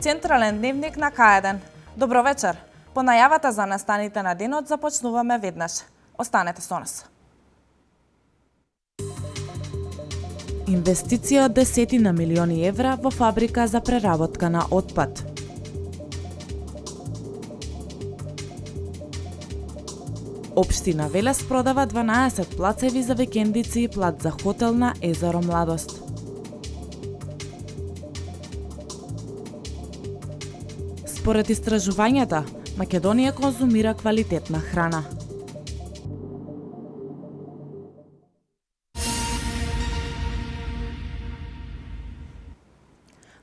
Централен дневник на К1. Добро вечер. По најавата за настаните на денот започнуваме веднаш. Останете со нас. Инвестиција од десетина милиони евра во фабрика за преработка на отпад. Општина Велес продава 12 плацеви за викендици и плат за хотел на езеро Младост. Според истражувањата, Македонија конзумира квалитетна храна.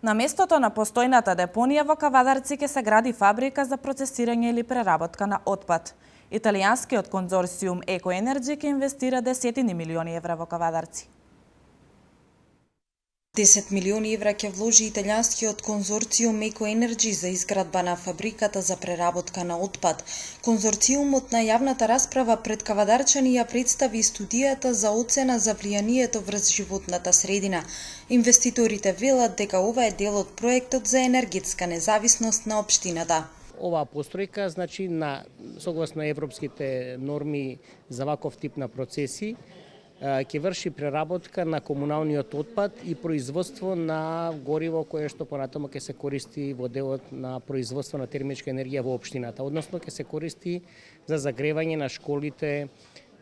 На местото на постојната депонија во Кавадарци ќе се гради фабрика за процесирање или преработка на отпад. Италијанскиот конзорциум Екоенерджи ќе инвестира десетини милиони евра во Кавадарци. 10 милиони евра ќе вложи италијанскиот конзорциум Екоенерджи за изградба на фабриката за преработка на отпад. Конзорциумот на јавната расправа пред кавадарчани ја представи студијата за оцена за влијанието врз животната средина. Инвеститорите велат дека ова е дел од проектот за енергетска независност на општината. Оваа постројка, значи, согласно европските норми за ваков тип на процеси, ќе врши преработка на комуналниот отпад и производство на гориво кое што понатаму ќе се користи во делот на производство на термичка енергија во општината, односно ќе се користи за загревање на школите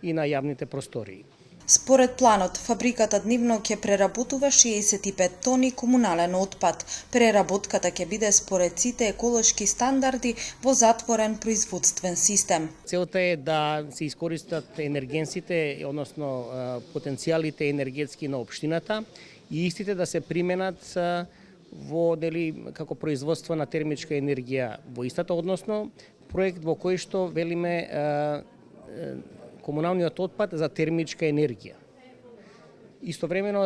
и на јавните простории. Според планот, фабриката дневно ќе преработува 65 тони комунален отпад. Преработката ќе биде според сите еколошки стандарди во затворен производствен систем. Целта е да се искористат енергенсите, односно потенцијалите енергетски на општината и истите да се применат во како производство на термичка енергија во истата, односно проект во кој што велиме комуналниот отпад за термичка енергија. Истовремено,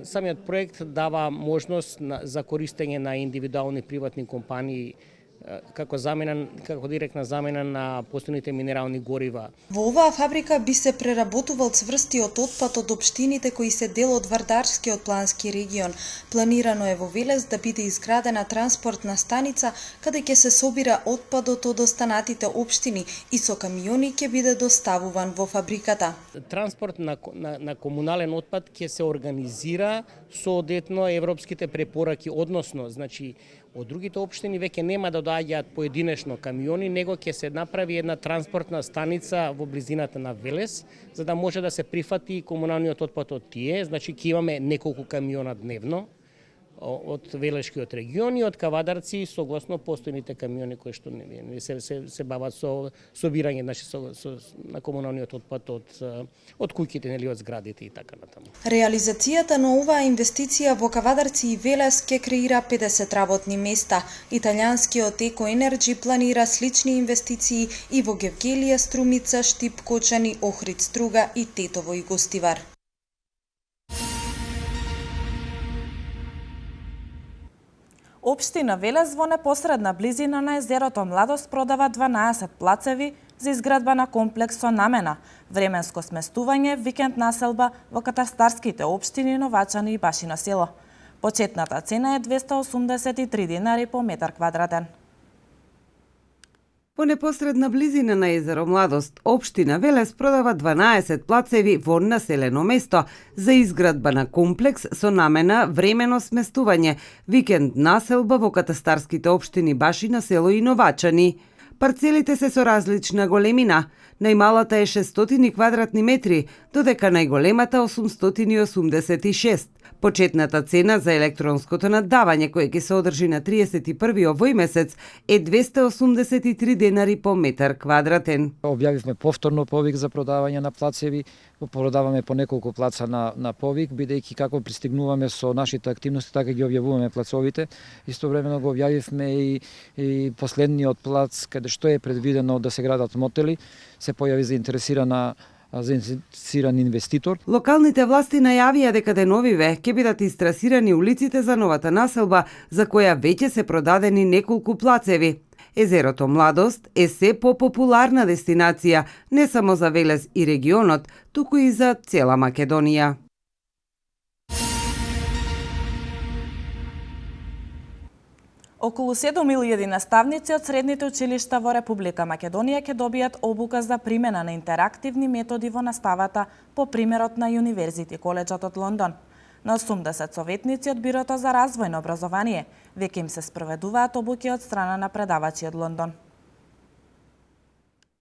самиот проект дава можност за користење на индивидуални приватни компании како директна замена на постојните минерални горива. Во оваа фабрика би се преработувал цврстиот отпад од општините кои се дел од Вардарскиот плански регион. Планирано е во Велес да биде изградена транспортна станица каде ќе се собира отпадот од останатите општини и со камиони ќе биде доставуван во фабриката. Транспорт на комунален отпад ќе се организира соодветно европските препораки, односно, значи, од другите општини веќе нема да доаѓаат поединечно камиони, него ќе се направи една транспортна станица во близината на Велес, за да може да се прифати комуналниот отпад од тие. Значи, ќе имаме неколку камиона дневно од Велешкиот регион и од Кавадарци, согласно постојните камиони кои што се бават со собирање на комуналниот отпад од куќите, нели, од зградите и така натаму. Реализацијата на оваа инвестиција во Кавадарци и Велес ќе креира 50 работни места. Италијанскиот Екоенерджи планира слични инвестиции и во Гевгелија, Струмица, Штип, Кочани, Охрид, Струга и Тетово и Гостивар. Општина Велес во непосредна близина на езерото Младост продава 12 плацеви за изградба на комплекс со намена, временско сместување, викенд населба во катастарските општини Новачани и Башино село. Почетната цена е 283 денари по метар квадратен. Во непосредна близина на езеро Младост, општина Велес продава 12 плацеви во населено место за изградба на комплекс со намена времено сместување, викенд населба во катастарските општини Башино село и Новачани. Парцелите се со различна големина. Најмалата е 600 квадратни метри, додека најголемата 886. Почетната цена за електронското наддавање, кое ќе се одржи на 31 овој месец, е 283 денари по метар квадратен. Објавивме повторно повик за продавање на плацеви, продаваме по неколку плаца на повик, бидејќи како пристигнуваме со нашите активности, така ги објавуваме плацовите. Истовремено го објавивме и последниот плац, каде што е предвидено да се градат мотели, се појави заинтересиран инвеститор. Локалните власти најавија дека деновиве ќе бидат истрасирани улиците за новата населба, за која веќе се продадени неколку плацеви. Езерото Младост е се попопуларна дестинација не само за Велес и регионот, туку и за цела Македонија. Околу 7.000 наставници од средните училишта во Република Македонија ќе добијат обука за примена на интерактивни методи во наставата по примерот на University Коледжот од Лондон. На 80 советници од Бирото за развојно образование веќе им се спроведуваат обуки од страна на предавачи од Лондон.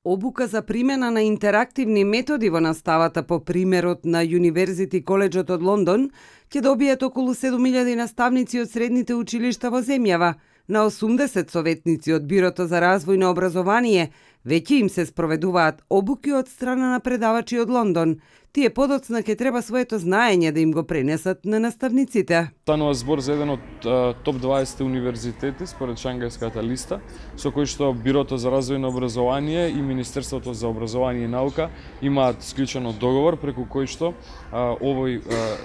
Обука за примена на интерактивни методи во наставата по примерот на University Коледжот од Лондон ќе добијат околу 7.000 наставници од средните училишта во земјава. На 80 советници од Бирото за развојно образование веќе им се спроведуваат обуки од страна на предавачи од Лондон. Тие подоцна ќе треба своето знаење да им го пренесат на наставниците. Станува збор за еден од топ 20 универзитети според Шангајската листа, со кој што Бирото за развојно образование и Министерството за образование и наука имаат склучено договор преку кој што овој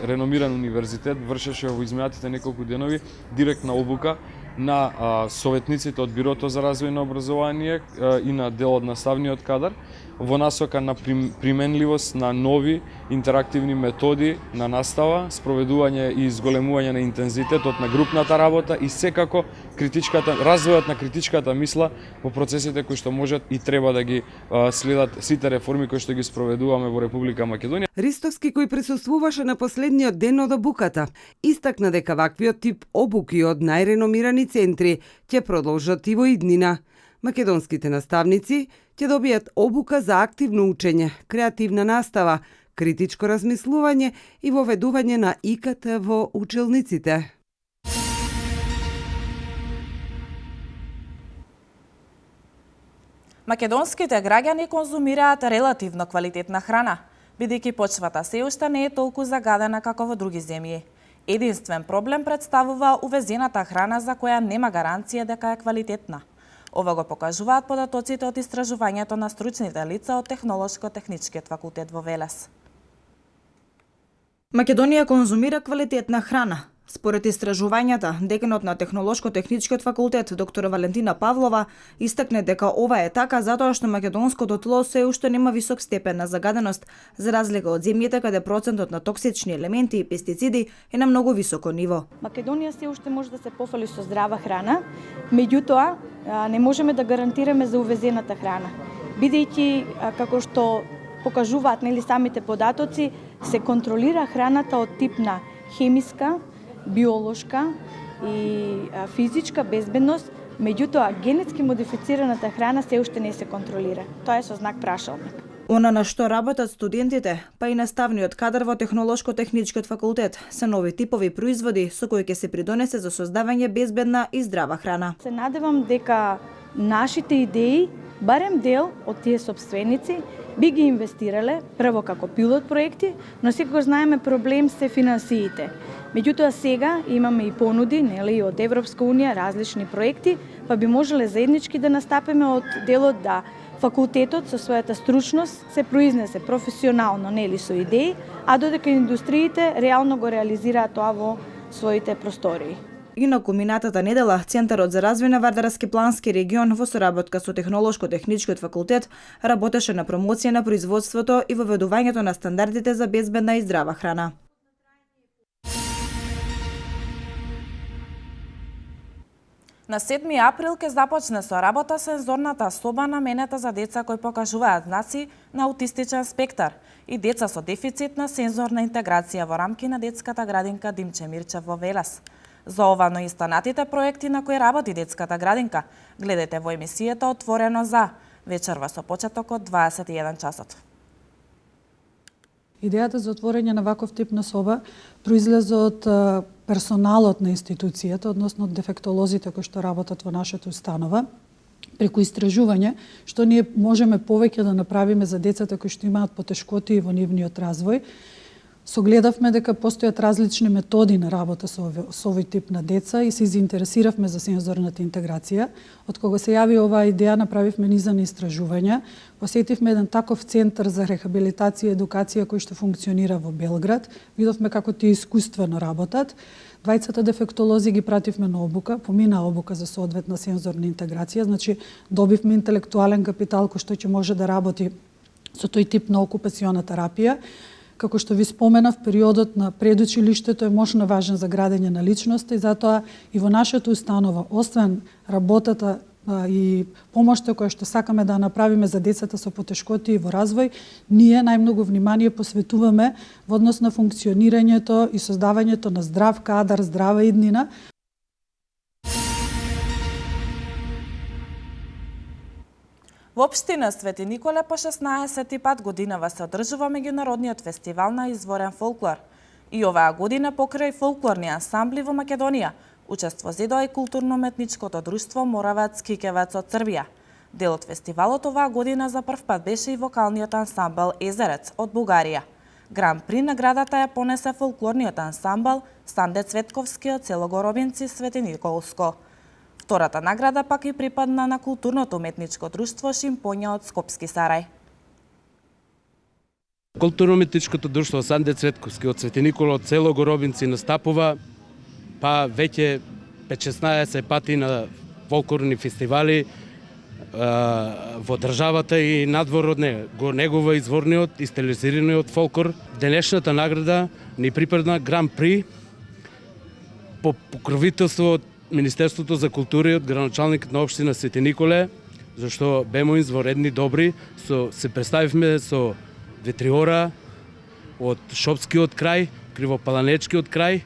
реномиран универзитет вршеше во изминатите неколку денови директна обука на советниците од Бирото за развојно образование и на дел од наставниот кадар во насока на применливост на нови интерактивни методи на настава, спроведување и изголемување на интензитетот на групната работа и секако развојот на критичката мисла во процесите кои што можат и треба да ги следат сите реформи кои што ги спроведуваме во Република Македонија. Ристовски, кој присуствуваше на последниот ден од обуката, истакна дека ваквиот тип обуки од најреномирани центри ќе продолжат и во иднина. Македонските наставници ќе добијат обука за активно учење, креативна настава, критичко размислување и воведување на ИКТ во училниците. Македонските граѓани конзумираат релативно квалитетна храна, бидејќи почвата се уште не е толку загадена како во други земји. Единствен проблем представува увезената храна за која нема гаранција дека е квалитетна. Ова го покажуваат податоците од истражувањето на стручните лица од Технолошко-техничкиот факултет во Велес. Македонија конзумира квалитетна храна. Според истражувањата, деканот на Технолошко-техничкиот факултет доктор Валентина Павлова истакне дека ова е така затоа што македонското тло се уште нема висок степен на загаденост, за разлика од земјите каде процентот на токсични елементи и пестициди е на многу високо ниво. Македонија се уште може да се пофали со здрава храна, меѓутоа не можеме да гарантираме за увезената храна, бидејќи како што покажуваат самите податоци, се контролира храната од тип на хемиска, биолошка и физичка безбедност, меѓутоа генетски модифицираната храна се уште не се контролира. Тоа е со знак прашалник. Она на што работат студентите, па и наставниот кадар во Технолошко-техничкиот факултет, се нови типови производи со кои ќе се придонесе за создавање безбедна и здрава храна. Се надевам дека нашите идеи, барем дел од тие собственици, би ги инвестирале прво како пилот проекти, но секогаш знаеме проблем се финансиите. Меѓутоа сега имаме и понуди, нели, од Европска унија различни проекти, па би можеле заеднички да настапиме од делот да факултетот со својата стручност се произнесе професионално, нели, со идеи, а додека индустриите реално го реализираат тоа во своите простории. Инаку минатата недела Центарот за развој на Вардарски плански регион во соработка со Технолошко-техничкиот факултет работеше на промоција на производството и воведувањето на стандардите за безбедна и здрава храна. На 7 април ќе започне со работа сензорната соба наменета за деца кои покажуваат знаци на аутистичен спектар и деца со дефицит на сензорна интеграција во рамки на детската градинка Димче Мирчев во Велес. За ова, но и останатите проекти на кои работи детската градинка, гледате во емисијата Отворено за, вечерва со почеток од 21 часот. Идејата за отворење на ваков тип на соба произлезе од персоналот на институцијата, односно од дефектолозите кои што работат во нашата установа, преку истражување што ние можеме повеќе да направиме за децата кои што имаат потешкоти во нивниот развој. Согледавме дека постојат различни методи на работа со овој тип на деца и се заинтересиравме за сензорната интеграција. Од кога се јави оваа идеја, направивме низа на истражувања. Посетивме еден таков центар за рехабилитација и едукација кој што функционира во Белград. Видовме како тие искуствено работат. Двајцата дефектолози ги пративме на обука, помина обука за соодветна сензорна интеграција, значи добивме интелектуален капитал кој што ќе може да работи со тој тип на окупациона терапија. Како што ви споменав, периодот на предучилиштето е мощно важен за градење на личноста и затоа и во нашата установа, освен работата и помошта која што сакаме да направиме за децата со потешкоти во развој, ние најмногу внимание посветуваме во однос на функционирањето и создавањето на здрав кадар, здрава иднина. Во општина Свети Николе по 16 пат годинава се одржува меѓународниот фестивал на изворен фолклор. И оваа година покрај фолклорни ансамбли во Македонија учество зедоа и културно-уметничкото друштво Моравец Кикевец од Србија. Дел од фестивалот оваа година за прв пат беше и вокалниот ансамбл Езерец од Бугарија. Гран при наградата ја понесе фолклорниот ансамбл Санде Цветковски од село Горобинци, Свети Николско. Втората награда пак и припадна на културното уметничко друштво Шимпоња од Скопски Сарај. Културно-уметничкото друштво Санде Цветковски од Свети Никола од село Горобинци настапува па веќе 5-16 пати на фолклорни фестивали во државата и надвор од нега. Го негува изворниот и стилизираниот фолклор. Денешната награда ни припадна Гран при по покровителство од Министерството за култура и од градоначалникот на општина Свети Николе, зашто бемо изворедни добри, се представивме со Ветриора од Шопскиот крај, Кривопаланечкиот крај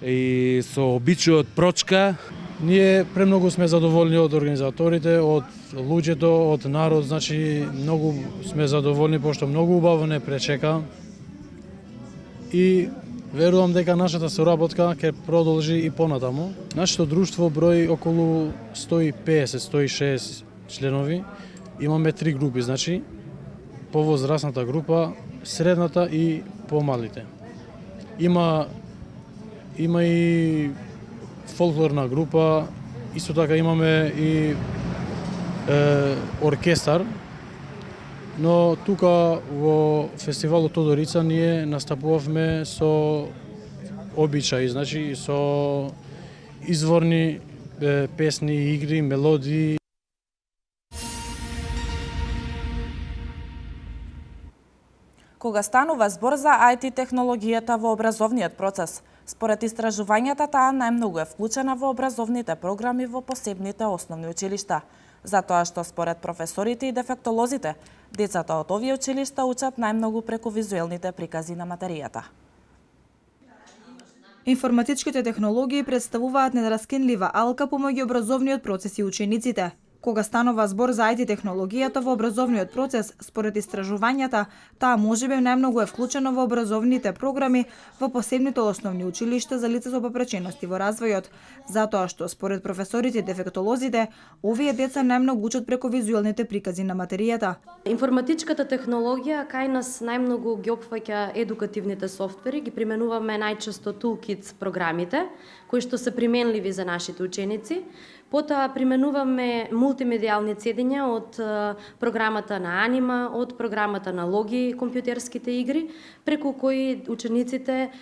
и со Обичо од Прочка. Ние премногу сме задоволни од организаторите, од луѓето, од народ, значи многу сме задоволни пошто многу убаво не пречека. И верувам дека нашата соработка ќе продолжи и понатаму. Нашето друштво брои околу 150-160 членови. Имаме 3 групи, значи повозрастната група, средната и помалите. Има и фолклорна група, исто така имаме и оркестар. Но тука во фестивалот Тодорица ние настапувавме со обичаи, значи со изворни песни, игри, мелодии. Кога станува збор за IT технологијата во образовниот процес, според истражувањата таа најмногу е вклучена во образовните програми во посебните основни училишта, затоа што според професорите и дефектолозите, децата од овие училишта учат најмногу преку визуелните прикази на материјата. Информатичките технологии представуваат нераскинлива алка помеѓу образовниот процес и учениците. Кога станува збор за IT технологијата во образовниот процес, според истражувањата, таа можеби најмногу е вклучена во образовните програми во посебните основни училишта за лица со попречености во развојот, затоа што според професорите и дефектолозите, овие деца најмногу учат преку визуелните прикази на материјата. Информатичката технологија кај нас најмногу ги опфаќа едукативните софтвери, ги применуваме најчесто Toolkits програмите, кои што се применливи за нашите ученици. Потоа применуваме мултимедијални цедења од програмата на Анима, од програмата на Логи, компјутерските игри, преку кои учениците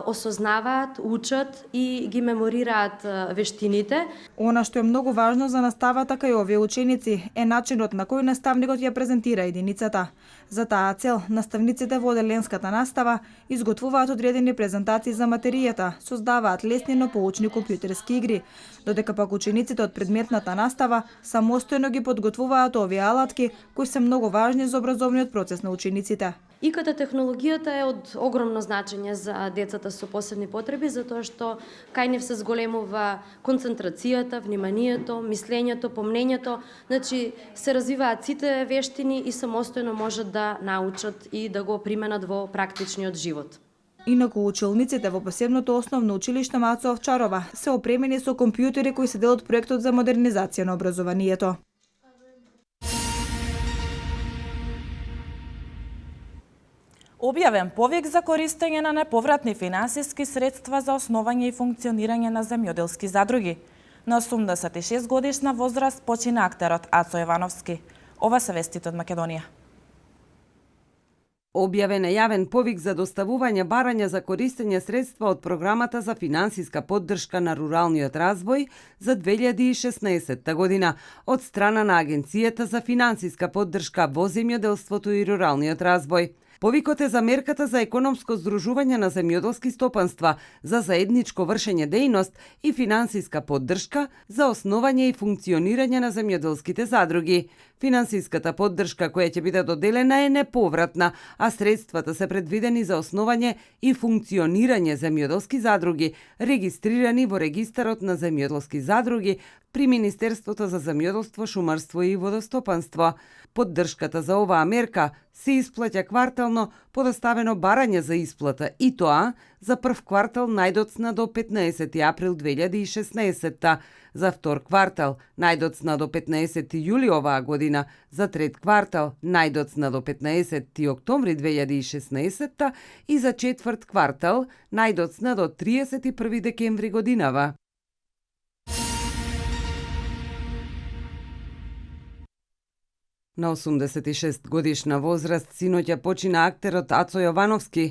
осознаваат, учат и ги меморираат вештините. Она што е многу важно за наставата кај овие ученици е начинот на кој наставникот ја презентира единицата. За таа цел, наставниците во оделенската настава изготвуваат одредени презентации за материјата, создаваат лесни но поучни компјутерски игри, додека пак учениците од предметната настава самостојно ги подготвуваат овие алатки кои се многу важни за образовниот процес на учениците. ИКТ технологијата е од огромно значење за децата со посебни потреби, затоа што кај нив се зголемува концентрацијата, вниманието, мислењето, помнењето, значи се развиваат сите вештини и самостојно можат да научат и да го применат во практичниот живот. Инаку училниците во посебното основно училиште Мацо Овчарова се опремени со компјутери кои се дел од проектот за модернизација на образованието. Објавен повик за користење на неповратни финансиски средства за основање и функционирање на земјоделски задруги. На 86 годишна возраст почина актерот Ацо Евановски. Ова се вестите од Македонија. Објавен е јавен повик за доставување барања за користење средства од програмата за финансиска поддршка на руралниот развој за 2016 година од страна на Агенцијата за финансиска поддршка во земјоделството и руралниот развој. Повикот е за мерката за економско здружување на земјоделски стопанства, за заедничко вршење дејност и финансиска поддршка за основање и функционирање на земјоделските задруги. Финансиската поддршка која ќе биде доделена е неповратна, а средствата се предвидени за основање и функционирање земјоделски задруги, регистрирани во регистарот на земјоделски задруги при Министерството за земјоделство, шумарство и водостопанство. Поддршката за оваа мерка се исплаќа квартално по доставено барање за исплата и тоа за прв квартал најдоцна до 15 април 2016, за втор квартал најдоцна до 15 јули оваа година, за трет квартал најдоцна до 15 октомври 2016 и за четврт квартал најдоцна до 31 декември годинава. На 86 годишна возраст синоќа почина актерот Ацо Јовановски,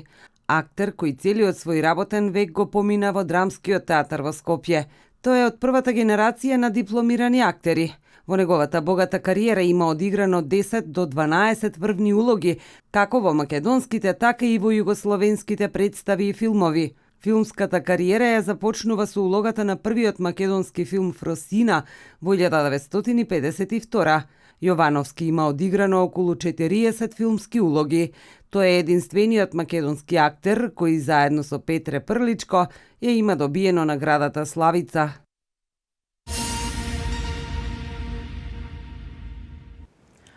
актер кој целиот свој работен век го помина во Драмскиот театар во Скопје. Тој е од првата генерација на дипломирани актери. Во неговата богата кариера има одиграно 10 до 12 врвни улоги, како во македонските, така и во југословенските представи и филмови. Филмската кариера ја започнува со улогата на првиот македонски филм Фросина во 1952. Јовановски има одиграно околу 40 филмски улоги. Тој е единствениот македонски актер кој заедно со Петре Прличко ја има добиено наградата Славица.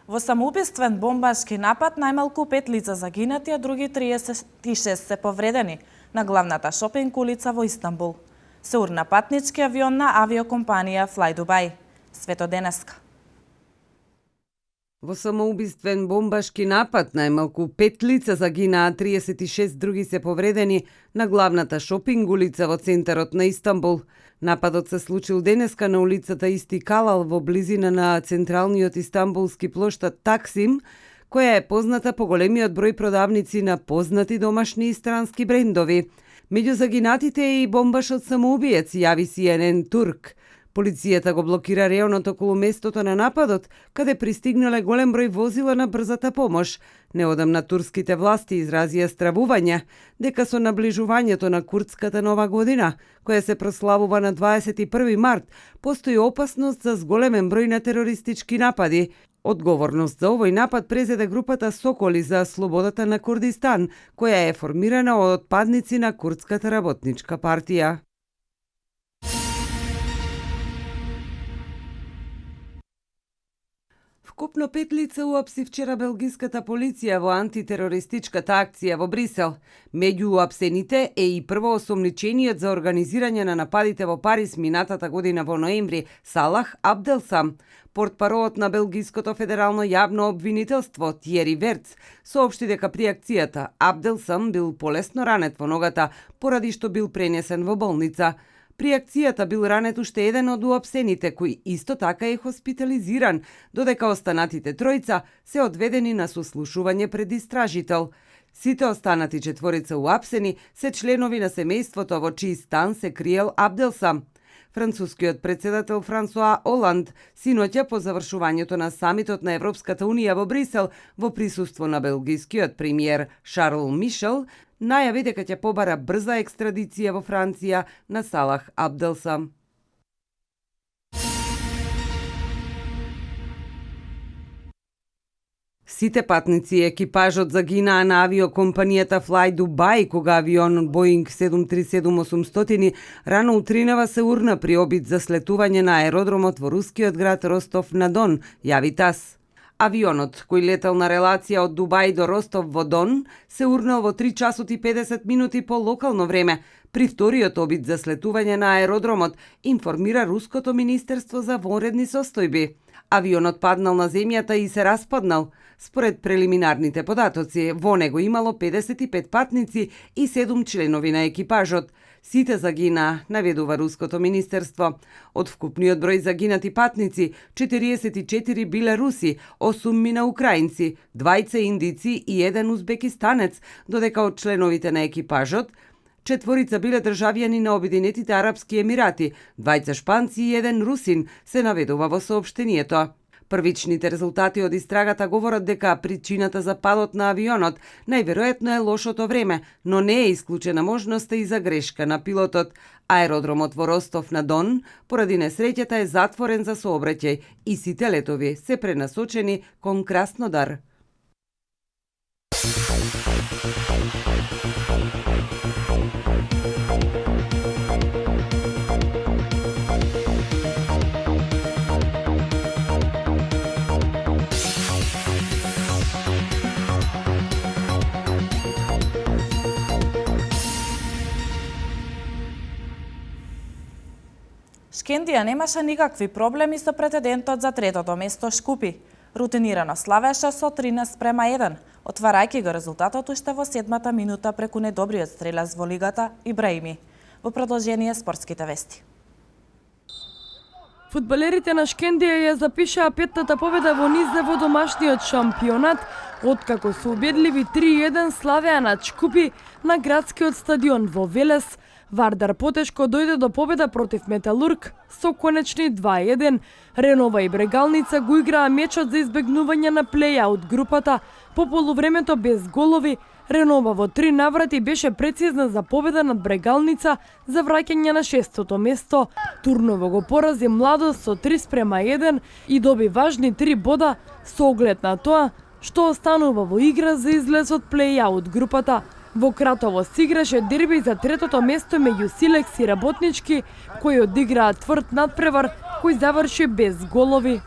Во самоубиствен бомбашки напад најмалку 5 лица загинати, а други 36 се повредени на главната шопинг улица во Истанбул. Се урна патнички авион на авиокомпанија Fly Dubai. Свето денеска. Во самоубиствен бомбашки напад најмалку 5 лица загинаа, 36 други се повредени на главната шопинг улица во центарот на Истанбул. Нападот се случил денеска на улицата Истикалал во близина на централниот истанбулски плоштад Таксим, која е позната по големиот број продавници на познати домашни и странски брендови. Меѓу загинатите е и бомбашот самоубиец, јави CNN Турк. Полицијата го блокира реонот околу местото на нападот, каде пристигнале голем број возила на брзата помош. Неодамна турските власти изразија стравување дека со наближувањето на курдската нова година, која се прославува на 21 март, постои опасност за зголемен број на терористички напади. Одговорност за овој напад презеде групата Соколи за слободата на Курдистан, која е формирана од отпадници на Курдската работничка партија. Вкупно 5 лица уапси вчера белгиската полиција во антитерористичката акција во Брисел. Меѓу уапсените е и првоосомничениот за организирање на нападите во Париз минатата година во ноември Салах Абделсам. Портпаролот на белгиското федерално јавно обвинителство Тиери Верц соопшти дека при акцијата Абделсам бил полесно ранет во ногата поради што бил пренесен во болница. При акцијата бил ранет уште еден од уапсените, кој исто така е хоспитализиран, додека останатите тројца се одведени на сослушување пред истражител. Сите останати четворица уапсени се членови на семејството во чиј стан се криел Абделсам. Францускиот председател Франсуа Оланд синоќа по завршувањето на самитот на Европската унија во Брисел во присуство на белгискиот премиер Шарл Мишел најави дека ќе побара брза екстрадиција во Франција на Салах Абделсам. Сите патници и екипажот загинаа на авиокомпанијата Fly Dubai, кога авион Boeing 737-800 рано утринава се урна при обид за слетување на аеродромот во рускиот град Ростов-на-Дон, јави ТАСС. Авионот, кој летел на релација од Дубај до Ростов-во-Дон, се урнал во 3 часот и 50 минути по локално време. При вториот обид за слетување на аеродромот, информира Руското министерство за вонредни состојби. Авионот паднал на земјата и се распаднал. Според прелиминарните податоци, во него имало 55 патници и 7 членови на екипажот. Сите загинаа, наведува Руското министерство. Од вкупниот број загинати патници, 44 биле руси, 8 мина украинци, 2 индици и 1 узбекистанец, додека од членовите на екипажот 4 биле државјани на Обединетите арапски емирати, 2 шпанци и 1 русин, се наведува во соопштението. Првичните резултати од истрагата говорат дека причината за падот на авионот најверојатно е лошото време, но не е исклучена можноста и за грешка на пилотот. Аеродромот во Ростов на Дон поради несреќата е затворен за сообраќај и сите летови се пренасочени кон Краснодар. Шкендија немаше никакви проблеми со претендентот за третото место Шкупи. Рутинирано славеше со 13:1, отварајќи го резултатот уште во 7-та минута преку недобриот стрелец во лигата Ибраими. Во продолжение спортските вести. Фудбалерите на Шкендија ја запишаа петтата победа во низ во домашниот шампионат, откако со убедливи 3:1 славеа над Шкупи на градскиот стадион во Велес. Вардар потешко дојде до победа против Металург со конечни 2:1. Ренова и Брегалница го играа мечот за избегнување на плей-аут групата. По полувремето без голови, Ренова во 3 наврати беше прецизна за победа над Брегалница за враќање на 6-то место. Турново го порази Младост со 3:1 и доби важни 3 бода со оглед на тоа што останува во игра за излез од плей-аут групата. Во Кратово се играше дерби за третото место меѓу Силекс и Работнички, кои одиграа тврд надпревар кој заврши без голови.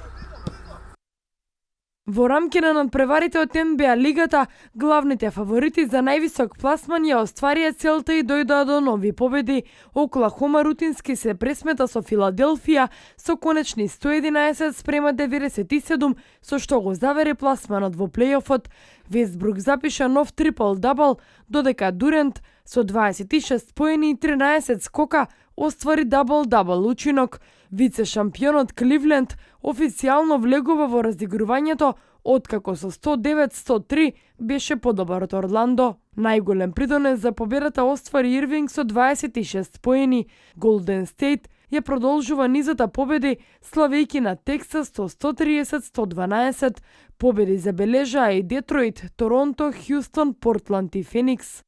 Во рамки на надпреварите од НБА лигата, главните фаворити за највисок пласман ја остварија целта и дојдоа до нови победи. Оклахома рутински се пресмета со Филаделфија со конечни 111:97, со што го завери пласманот во плейофот. Вестбрук запиша нов трипл-дабл, додека Дурент со 26 поени и 13 скока оствари дабл-дабл учинок. Вице-шампионот Кливленд официјално влегува во разигрувањето, откако со 109-103 беше подобар од Орландо. Најголем придонес за победата оствари Ирвинг со 26 поени. Голден Стейт ја продолжува низата победи, славејќи на Тексас со 130-112. Победи забележаа и Детройт, Торонто, Хјустон, Портланд и Феникс.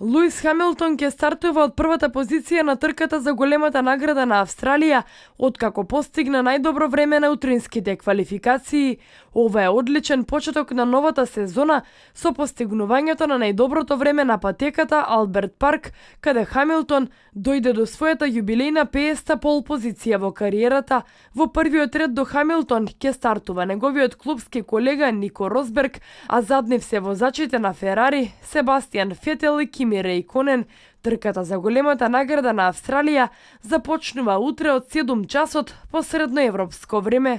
Луис Хамилтон ќе стартува од првата позиција на трката за големата награда на Австралија, откако постигна најдобро време на утринските квалификации. Ова е одличен почеток на новата сезона со постигнувањето на најдоброто време на патеката Алберт Парк, каде Хамилтон дојде до својата јубилејна 50-та пол позиција во кариерата. Во првиот ред до Хамилтон ќе стартува неговиот клубски колега Нико Росберг, а зад нив се возачите на Ферари, Себастијан Фетел и Кими Рејконен. Трката за големата награда на Австралија започнува утре од 7 часот по средноевропско време.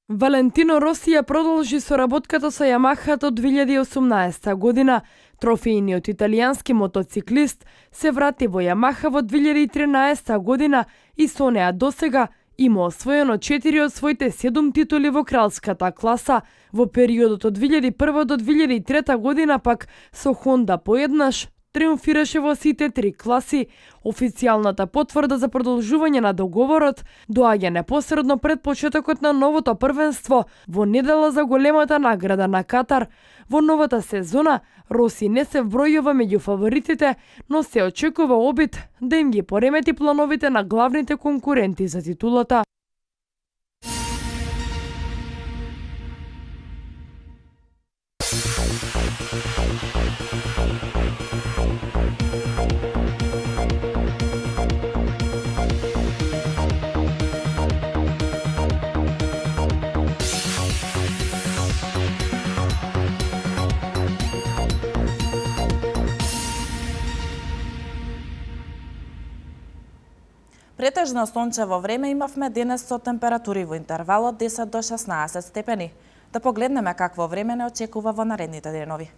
Валентино Роси ја продолжи соработката со Ямаха до 2018 година. Трофејниот италијански мотоциклист се врати во Ямаха во 2013 година и со неа досега има освоено 4 од своите 7 титули во кралската класа. Во периодот од 2001 до 2003 година пак со Хонда поеднаш триумфираше во сите 3 класи. Официјалната потврда за продолжување на договорот доаѓа непосредно пред почетокот на новото првенство во недела за големата награда на Катар. Во новата сезона Роси не се вбројува меѓу фаворитите, но се очекува обид да им ги поремети плановите на главните конкуренти за титулата. Претежно сончево време имавме денес со температури во интервалот 10 до 16 степени. Да погледнеме какво време не очекува во наредните денови.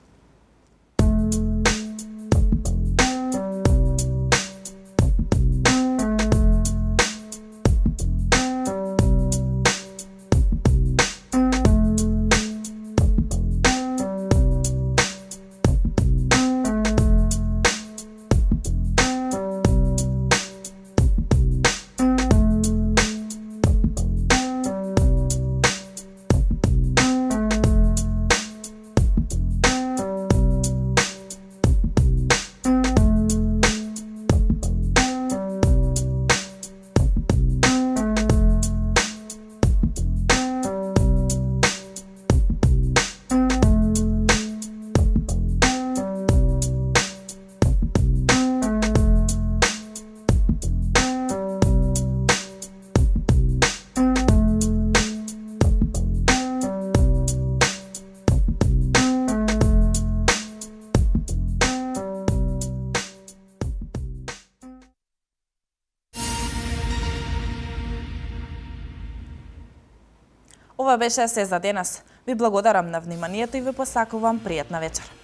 Ова беше се за денес. Ви благодарам на вниманието и ви посакувам пријатна вечер.